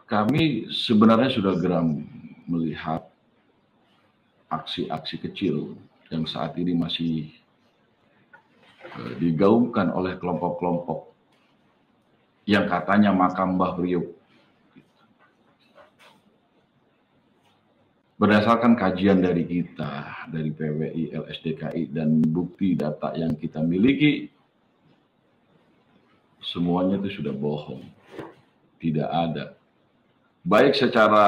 Kami sebenarnya sudah geram melihat aksi-aksi kecil yang saat ini masih digaungkan oleh kelompok-kelompok yang katanya makam Mbah Priok. Berdasarkan kajian dari kita, dari PWI, LSDKI, dan bukti data yang kita miliki, semuanya itu sudah bohong. Tidak ada. Baik secara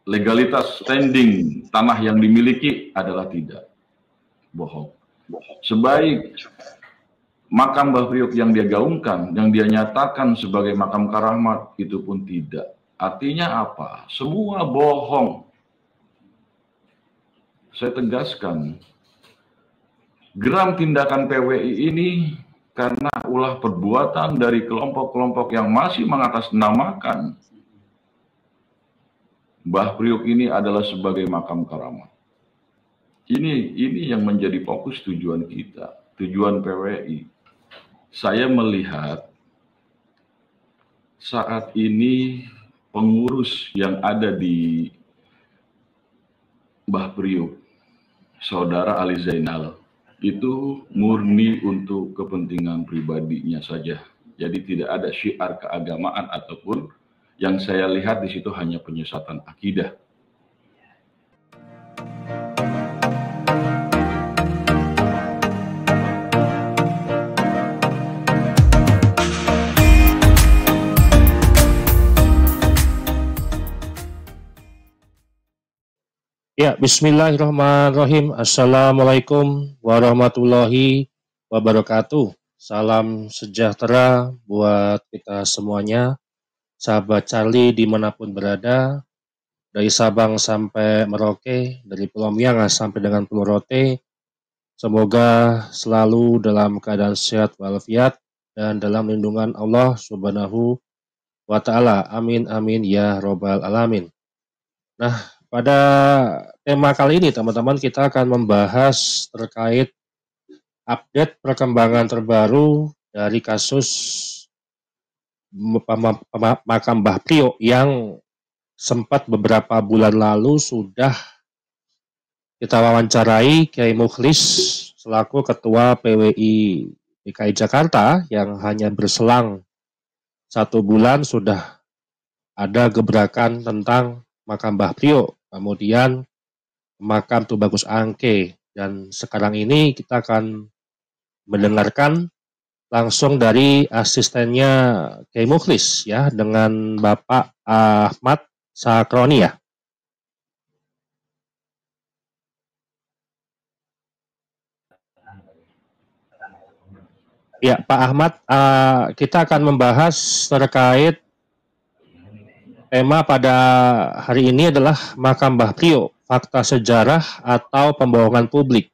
legalitas standing tanah yang dimiliki adalah tidak. Bohong. Sebaik makam Mbah Priok yang dia gaungkan, yang dia nyatakan sebagai makam karamat, itu pun tidak. Artinya apa? Semua bohong. Saya tegaskan, geram tindakan PWI ini karena ulah perbuatan dari kelompok-kelompok yang masih mengatasnamakan Mbah Priok ini adalah sebagai makam karamat. Ini yang menjadi fokus tujuan kita, tujuan PWI. Saya melihat saat ini pengurus yang ada di Mbah Priok, Saudara Ali Zainal, itu murni untuk kepentingan pribadinya saja. Jadi tidak ada syiar keagamaan ataupun yang saya lihat di situ hanya penyesatan akidah. Ya, bismillahirrahmanirrahim. Assalamualaikum warahmatullahi wabarakatuh. Salam sejahtera buat kita semuanya. Sahabat Charlie dimanapun berada, dari Sabang sampai Merauke, dari Pulau Miangas sampai dengan Pulau Rote. Semoga selalu dalam keadaan sehat walafiat dan dalam lindungan Allah Subhanahu wa Ta'ala. Amin, amin, ya Robbal Alamin. Nah, pada tema kali ini teman-teman kita akan membahas terkait update perkembangan terbaru dari kasus makam Mbah Priok yang sempat beberapa bulan lalu sudah kita wawancarai Kiai Mukhlis selaku Ketua PWI DKI Jakarta yang hanya berselang 1 bulan sudah ada gebrakan tentang makam Mbah Priok. Kemudian makam Tubagus Angke, dan sekarang ini kita akan mendengarkan langsung dari asistennya Kiai Mukhlis ya, dengan Bapak Ahmad Sakroni ya. Ya, Pak Ahmad, kita akan membahas terkait tema pada hari ini adalah makam Mbah Priok, fakta sejarah atau pembohongan publik.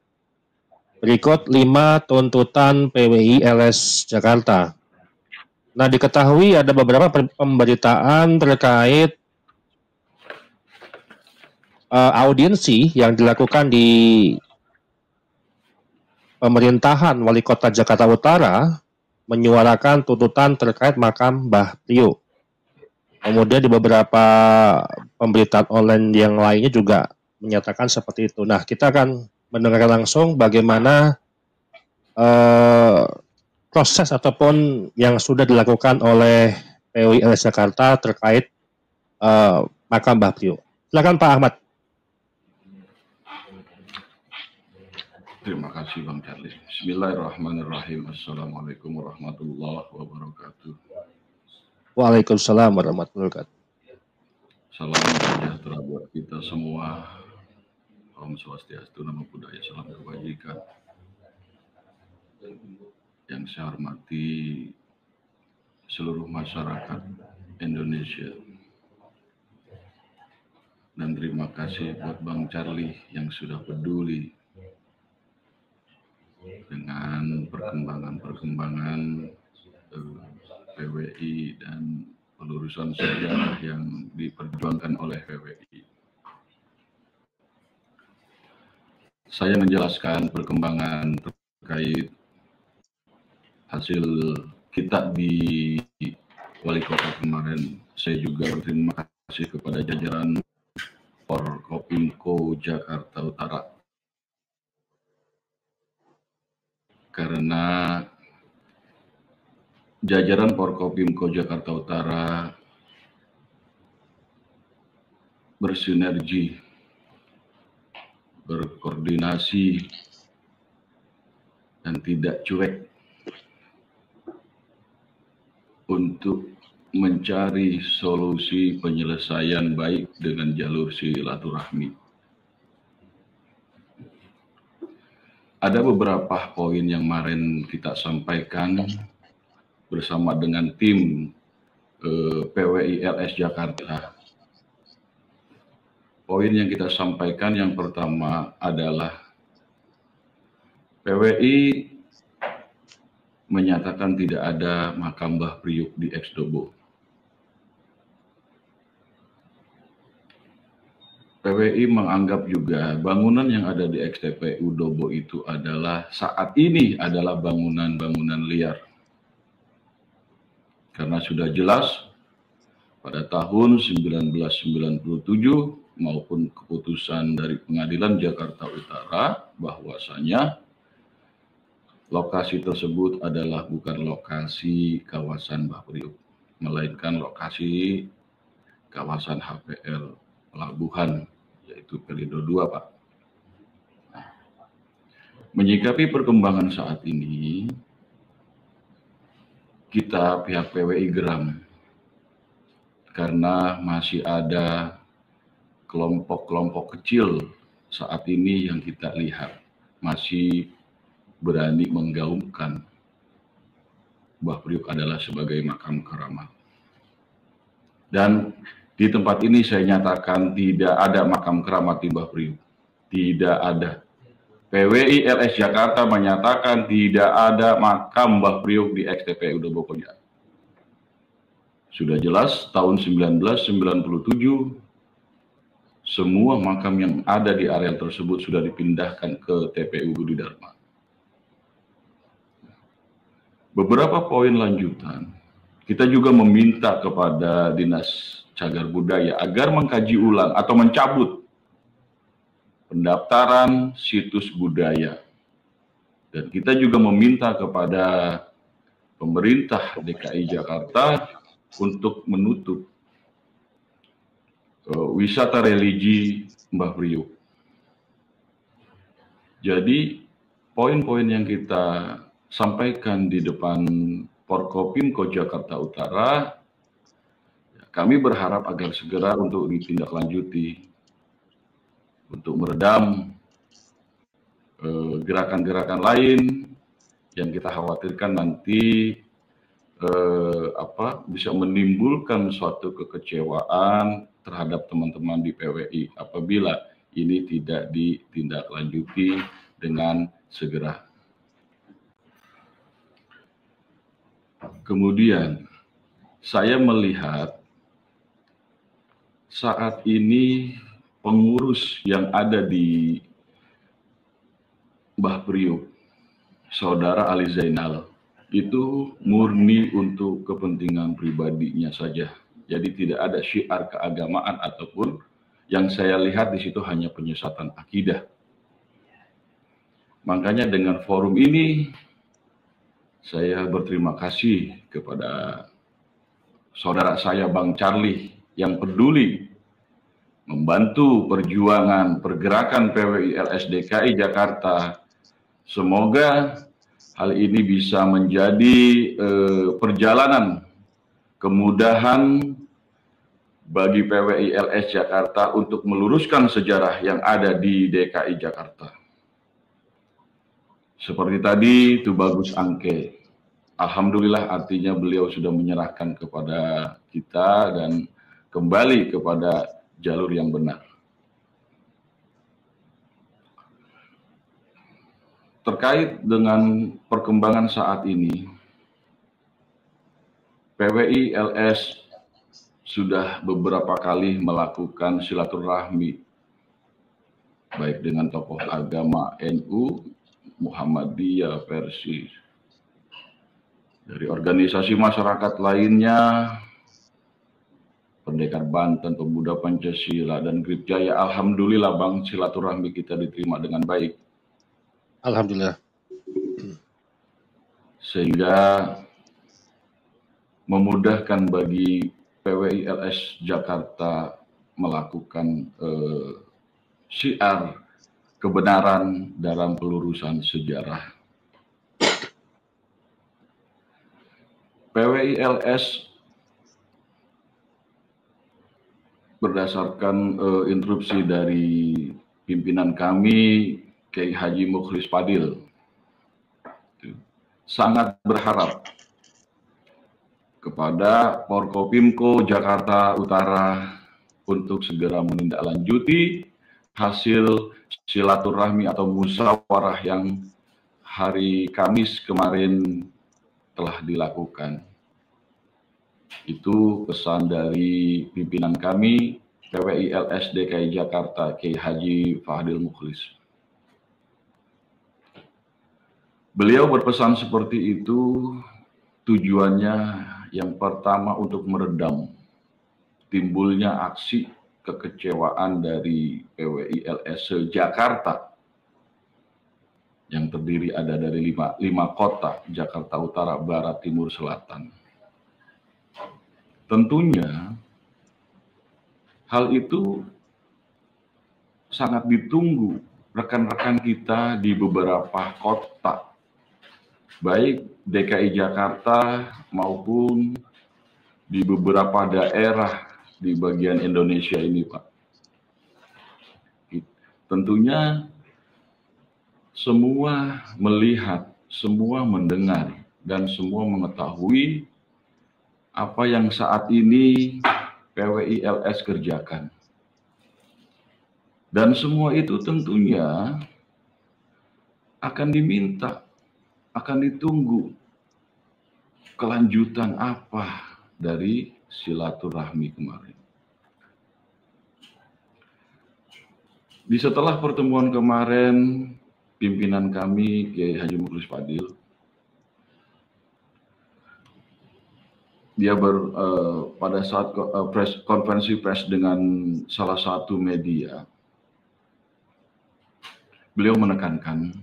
Berikut 5 tuntutan PWI LS Jakarta. Nah, diketahui ada beberapa pemberitaan terkait audiensi yang dilakukan di pemerintahan Wali Kota Jakarta Utara menyuarakan tuntutan terkait makam Mbah Priok. Kemudian di beberapa pemberitaan online yang lainnya juga menyatakan seperti itu. Nah, kita akan mendengarkan langsung bagaimana proses ataupun yang sudah dilakukan oleh PWI LS Jakarta terkait makam Mbah Priok. Silakan Pak Ahmad. Terima kasih Bang Charlie. Bismillahirrahmanirrahim. Assalamualaikum warahmatullahi wabarakatuh. Waalaikumsalam warahmatullahi wabarakatuh. Salam sejahtera buat kita semua. Om Swastiastu, Namo Buddhaya, salam kebajikan. Yang saya hormati seluruh masyarakat Indonesia. Dan terima kasih buat Bang Charlie yang sudah peduli dengan perkembangan PWI dan pelurusan sejarah yang diperjuangkan oleh PWI. Saya menjelaskan perkembangan terkait hasil kitab di Wali Kota kemarin, saya juga berterima kasih kepada jajaran Forkopimko Jakarta Utara. Karena jajaran Forkopimko Jakarta Utara bersinergi, berkoordinasi, dan tidak cuek untuk mencari solusi penyelesaian baik dengan jalur silaturahmi. Ada beberapa poin yang kemarin kita sampaikan bersama dengan tim PWI LS Jakarta. Poin yang kita sampaikan yang pertama adalah PWI menyatakan tidak ada makam Mbah Priuk di Eksdobo. PWI menganggap juga bangunan yang ada di XTPU Dobo itu adalah saat ini adalah bangunan-bangunan liar. Karena sudah jelas pada tahun 1997 maupun keputusan dari Pengadilan Jakarta Utara bahwasanya lokasi tersebut adalah bukan lokasi kawasan Mbah Priuk, melainkan lokasi kawasan HPL Pelabuhan, yaitu Pelindo 2, Pak. Nah, menyikapi perkembangan saat ini, kita pihak PWI geram karena masih ada kelompok-kelompok kecil saat ini yang kita lihat masih berani menggaungkan Mbah Priuk adalah sebagai makam keramat. Dan di tempat ini saya nyatakan tidak ada makam keramat di Mbah Priuk. Tidak ada. PWI LS Jakarta menyatakan tidak ada makam Mbah Priuk di XTPU Dobo Koja. Sudah jelas tahun 1997 semua makam yang ada di area tersebut sudah dipindahkan ke TPU Budi Dharma. Beberapa poin lanjutan, kita juga meminta kepada Dinas Cagar Budaya agar mengkaji ulang atau mencabut pendaftaran situs budaya. Dan kita juga meminta kepada pemerintah DKI Jakarta untuk menutup wisata religi Mbah Priuk. Jadi poin-poin yang kita sampaikan di depan Forkopimko Jakarta Utara, kami berharap agar segera untuk ditindaklanjuti untuk meredam gerakan-gerakan lain yang kita khawatirkan nanti bisa menimbulkan suatu kekecewaan terhadap teman-teman di PWI apabila ini tidak ditindaklanjuti dengan segera. Kemudian saya melihat saat ini pengurus yang ada di Mbah Priuk, Saudara Ali Zainal, itu murni untuk kepentingan pribadinya saja. Jadi tidak ada syiar keagamaan ataupun yang saya lihat di situ hanya penyesatan akidah. Makanya dengan forum ini saya berterima kasih kepada saudara saya Bang Charlie yang peduli membantu perjuangan pergerakan PWI LS DKI Jakarta. Semoga hal ini bisa menjadi perjalanan kemudahan bagi PWI LS Jakarta untuk meluruskan sejarah yang ada di DKI Jakarta. Seperti tadi Tubagus Angke, alhamdulillah artinya beliau sudah menyerahkan kepada kita dan kembali kepada jalur yang benar. Terkait dengan perkembangan saat ini, PWI LS sudah beberapa kali melakukan silaturahmi, baik dengan tokoh agama NU, Muhammadiyah, Persis, dari organisasi masyarakat lainnya, Pendekar Banten, Pemuda Pancasila, dan Grip Jaya. Alhamdulillah Bang, silaturahmi kita diterima dengan baik. Alhamdulillah. Sehingga memudahkan bagi PWI-LS Jakarta melakukan syiar kebenaran dalam pelurusan sejarah. PWI-LS berdasarkan instruksi dari pimpinan kami, Kiai Haji Mukhlis Fadil, sangat berharap kepada Forkopimko Jakarta Utara untuk segera menindaklanjuti hasil silaturahmi atau musyawarah yang hari Kamis kemarin telah dilakukan. Itu pesan dari pimpinan kami, PWI-LS DKI Jakarta, Kiai Haji Fadil Mukhlis. Beliau berpesan seperti itu, tujuannya yang pertama untuk meredam timbulnya aksi kekecewaan dari PWI-LS Jakarta yang terdiri ada dari lima kota, Jakarta Utara, Barat, Timur, Selatan. Tentunya hal itu sangat ditunggu rekan-rekan kita di beberapa kota, baik DKI Jakarta maupun di beberapa daerah di bagian Indonesia ini, Pak. Tentunya semua melihat, semua mendengar, dan semua mengetahui apa yang saat ini PWI-LS kerjakan. Dan semua itu tentunya akan diminta, akan ditunggu kelanjutan apa dari silaturahmi kemarin. Di setelah pertemuan kemarin, pimpinan kami, Kiai Haji Mukhlis Fadil, dia pada saat konferensi pers dengan salah satu media, beliau menekankan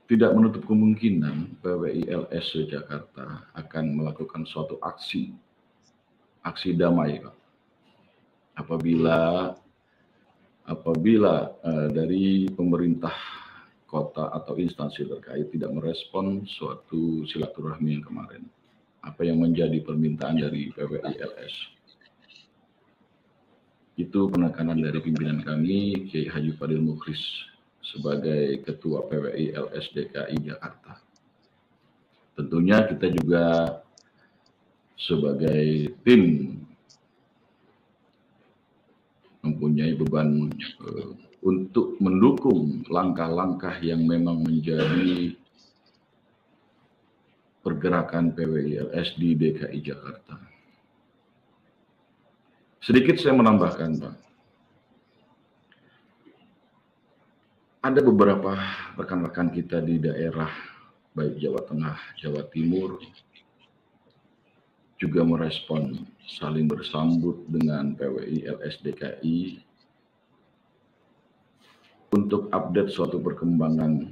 tidak menutup kemungkinan PWI-LS Jakarta akan melakukan suatu aksi damai, Pak. Apabila dari pemerintah kota atau instansi terkait tidak merespon suatu silaturahmi yang kemarin, apa yang menjadi permintaan dari PWI-LS. Itu penekanan dari pimpinan kami, Kiai Haji Fadil Mukhlis, sebagai Ketua PWI-LS DKI Jakarta. Tentunya kita juga sebagai tim mempunyai beban untuk mendukung langkah-langkah yang memang menjadi pergerakan PWI-LS di DKI Jakarta. Sedikit saya menambahkan, Pak. Ada beberapa rekan-rekan kita di daerah, baik Jawa Tengah, Jawa Timur, juga merespon, saling bersambut dengan PWI-LS DKI untuk update suatu perkembangan,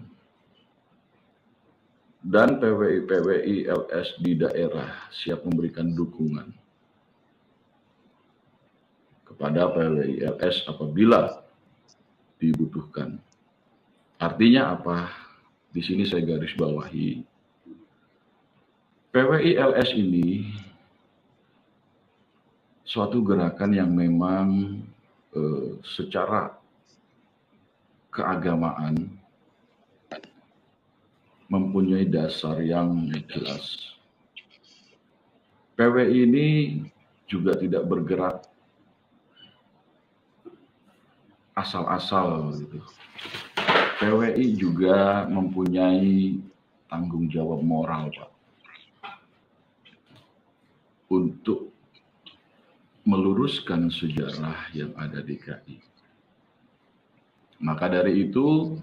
dan PWI-LS di daerah siap memberikan dukungan kepada PWI-LS apabila dibutuhkan. Artinya apa? Di sini saya garis bawahi, PWI-LS ini suatu gerakan yang memang secara keagamaan mempunyai dasar yang jelas. PWI ini juga tidak bergerak asal-asal gitu. PWI juga mempunyai tanggung jawab moral, Pak, untuk meluruskan sejarah yang ada di DKI. Maka dari itu,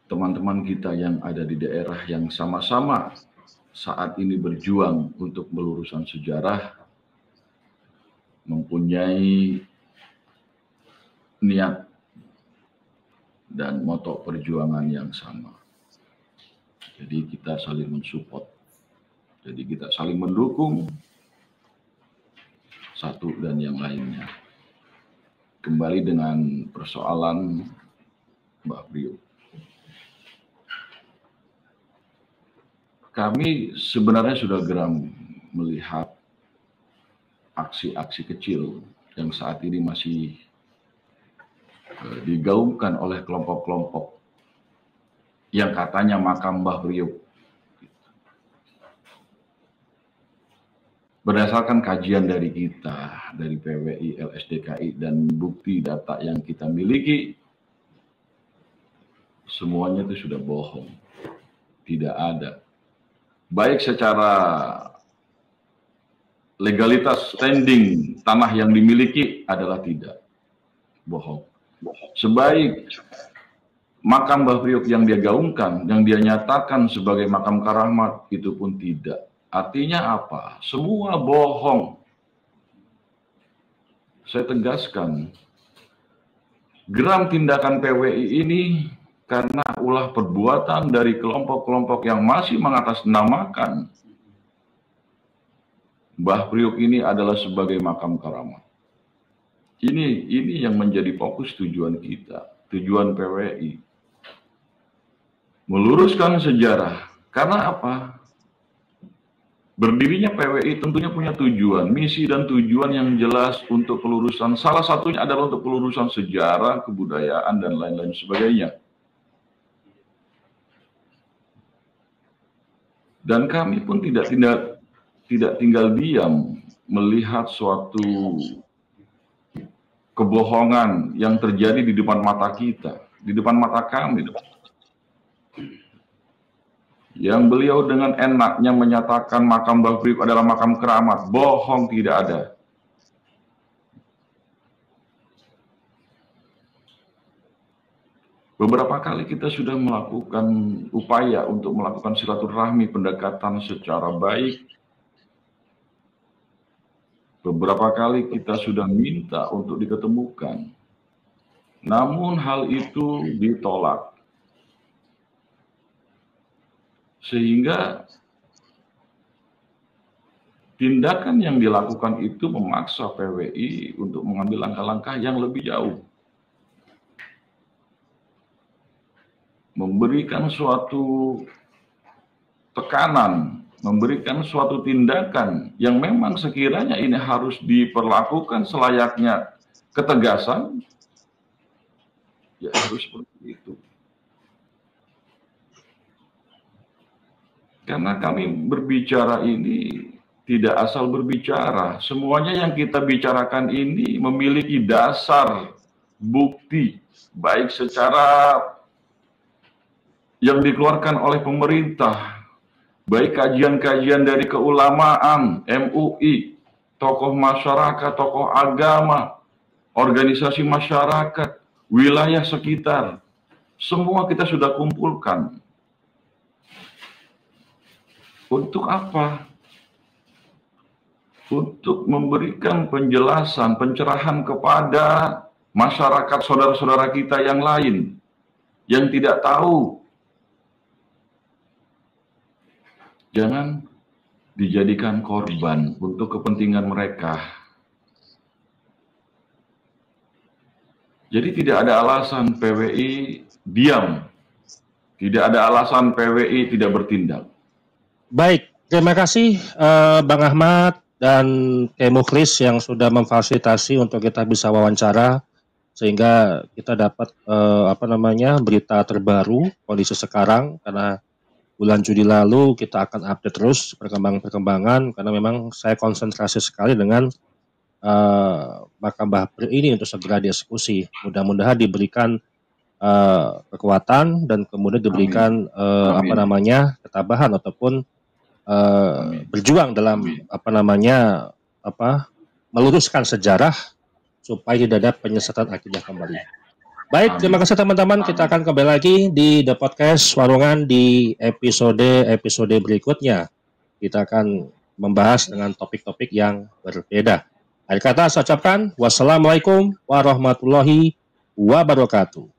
teman-teman kita yang ada di daerah yang sama-sama saat ini berjuang untuk meluruskan sejarah, mempunyai niat dan moto perjuangan yang sama. Jadi kita saling mensupport, jadi kita saling mendukung satu dan yang lainnya. Kembali dengan persoalan Mbak Priok. Kami sebenarnya sudah geram melihat aksi-aksi kecil yang saat ini masih digaungkan oleh kelompok-kelompok yang katanya makam Mbah Priok. Berdasarkan kajian dari kita, dari PWI, LSDKI, dan bukti data yang kita miliki, semuanya itu sudah bohong. Tidak ada. Baik secara legalitas standing tanah yang dimiliki adalah tidak. Bohong. Sebaik makam Mbah Priok yang dia gaungkan, yang dia nyatakan sebagai makam karamat, itu pun tidak. Artinya apa? Semua bohong. Saya tegaskan, geram tindakan PWI ini karena ulah perbuatan dari kelompok-kelompok yang masih mengatasnamakan Mbah Priok ini adalah sebagai makam karamat. Ini yang menjadi fokus tujuan kita, tujuan PWI. Meluruskan sejarah. Karena apa? Berdirinya PWI tentunya punya tujuan, misi dan tujuan yang jelas untuk pelurusan. Salah satunya adalah untuk pelurusan sejarah, kebudayaan, dan lain-lain sebagainya. Dan kami pun tidak tinggal diam melihat suatu kebohongan yang terjadi di depan mata kita, di depan mata kami. Yang beliau dengan enaknya menyatakan makam Mbah Priok adalah makam keramat. Bohong, tidak ada. Beberapa kali kita sudah melakukan upaya untuk melakukan silaturahmi, pendekatan secara baik. Beberapa kali kita sudah minta untuk diketemukan. Namun hal itu ditolak. Sehingga tindakan yang dilakukan itu memaksa PWI untuk mengambil langkah-langkah yang lebih jauh. Memberikan suatu tekanan, memberikan suatu tindakan yang memang sekiranya ini harus diperlakukan selayaknya ketegasan, ya harus seperti itu. Karena kami berbicara ini tidak asal berbicara. Semuanya yang kita bicarakan ini memiliki dasar, bukti, baik secara yang dikeluarkan oleh pemerintah, baik kajian-kajian dari keulamaan, MUI, tokoh masyarakat, tokoh agama, organisasi masyarakat, wilayah sekitar. Semua kita sudah kumpulkan. Untuk apa? Untuk memberikan penjelasan, pencerahan kepada masyarakat saudara-saudara kita yang lain, yang tidak tahu. Jangan dijadikan korban untuk kepentingan mereka. Jadi tidak ada alasan PWI diam. Tidak ada alasan PWI tidak bertindak. Baik, terima kasih Bang Ahmad dan Kiai Mukhlis yang sudah memfasilitasi untuk kita bisa wawancara sehingga kita dapat berita terbaru kondisi sekarang, karena bulan Juli lalu kita akan update terus perkembangan karena memang saya konsentrasi sekali dengan makam Mbah Priok ini untuk segera dieksekusi. Mudah-mudahan diberikan kekuatan dan kemudian diberikan ketabahan ataupun berjuang dalam meluruskan sejarah supaya tidak ada penyesatan akidah kembali. Baik, terima kasih teman-teman. Kita akan kembali lagi di The Podcast Warungan di episode berikutnya. Kita akan membahas dengan topik-topik yang berbeda. Akhir kata saya ucapkan wassalamualaikum warahmatullahi wabarakatuh.